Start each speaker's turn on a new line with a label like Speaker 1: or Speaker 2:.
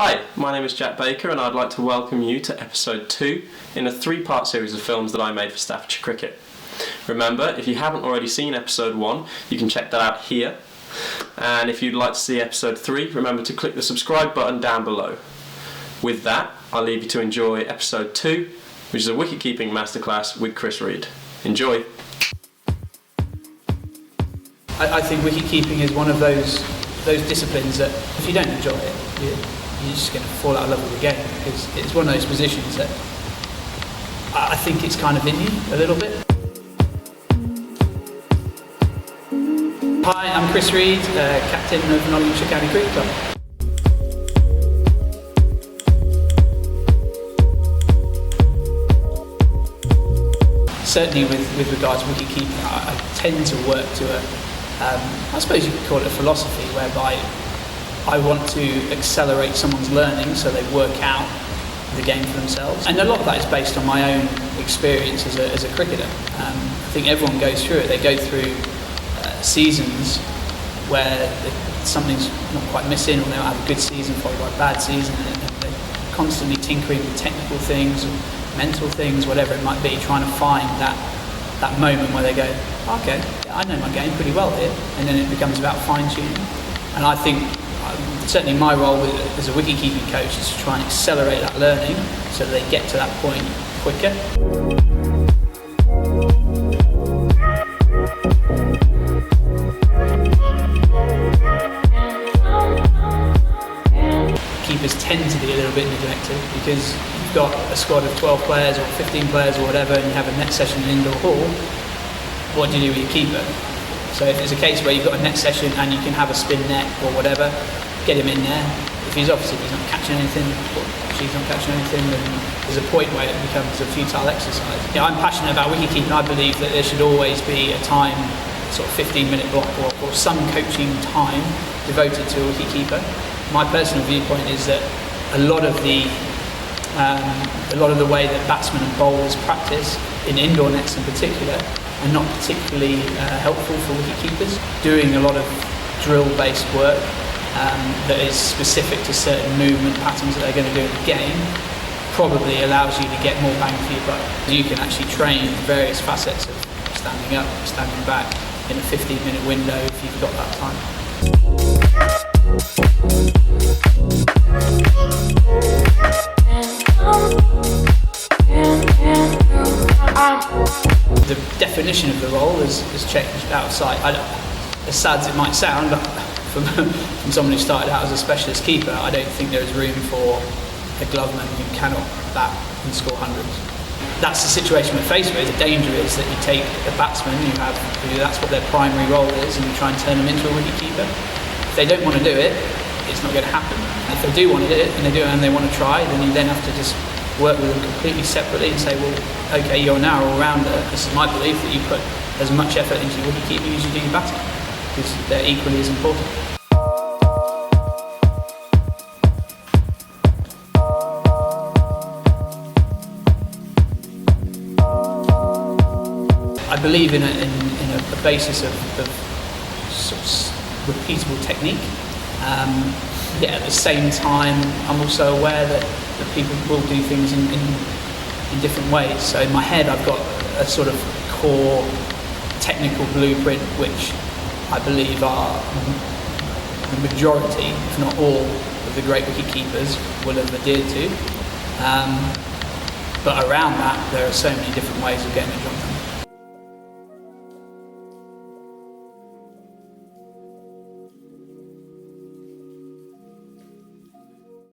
Speaker 1: Hi, my name is Jack Baker and I'd like to welcome you to episode 2 in a 3-part series of films that I made for Staffordshire Cricket. Remember, if you haven't already seen episode 1, you can check that out here. And if you'd like to see episode 3, remember to click the subscribe button down below. With that, I'll leave you to enjoy episode 2, which is a wicket-keeping masterclass with Chris Reed. Enjoy!
Speaker 2: I think wicket-keeping is one of those disciplines that if you don't enjoy it, you're just going to fall out of love with the game, because it's one of those positions that I think it's kind of in you a little bit. Hi, I'm Chris Reed, captain of Nottinghamshire County Cricket Club. Certainly with regards to wicket keeping, I tend to work to I suppose you could call it a philosophy, whereby I want to accelerate someone's learning so they work out the game for themselves. And a lot of that is based on my own experience as a cricketer. I think everyone goes through it. They go through seasons where something's not quite missing, or they'll have a good season followed by a bad season, and they're constantly tinkering with technical things, or mental things, whatever it might be, trying to find that moment where they go, okay, I know my game pretty well here, and then it becomes about fine-tuning. And I think certainly my role as a wicket-keeping coach is to try and accelerate that learning so that they get to that point quicker. Keepers tend to be a little bit neglected because you've got a squad of 12 players or 15 players or whatever, and you have a net session in an indoor hall. What do you do with your keeper? So if it's a case where you've got a net session and you can have a spin net or whatever, get him in there. If he's not catching anything, or she's not catching anything, then there's a point where it becomes a futile exercise. I'm passionate about wicket keeping. I believe that there should always be a time, sort of 15-minute block or some coaching time devoted to a wicket keeper. My personal viewpoint is that a lot of the way that batsmen and bowlers practice in indoor nets in particular are not particularly helpful for wicket keepers. Doing a lot of drill-based work that is specific to certain movement patterns that they're going to do in the game probably allows you to get more bang for your buck. You can actually train various facets of standing up, standing back in a 15-minute window if you've got that time. The definition of the role has changed outside. As sad as it might sound, from someone who started out as a specialist keeper, I don't think there is room for a gloveman who cannot bat and score hundreds. That's the situation we're faced with. The danger is that you take a batsman who that's what their primary role is, and you try and turn them into a wicket keeper. If they don't want to do it, it's not going to happen. If they do want to do it, and they do it and they want to try, then you then have to just work with them completely separately and say, well, okay, you're now an all-rounder. This is my belief that you put as much effort into your wicket keeping as you do your batting, because they're equally as important. I believe in a basis of sort of repeatable technique. At the same time, I'm also aware that people will do things in different ways. So in my head, I've got a sort of core technical blueprint, which I believe are the majority, if not all, of the great wicket keepers will have adhered to. But around that, there are so many different ways of getting the job done.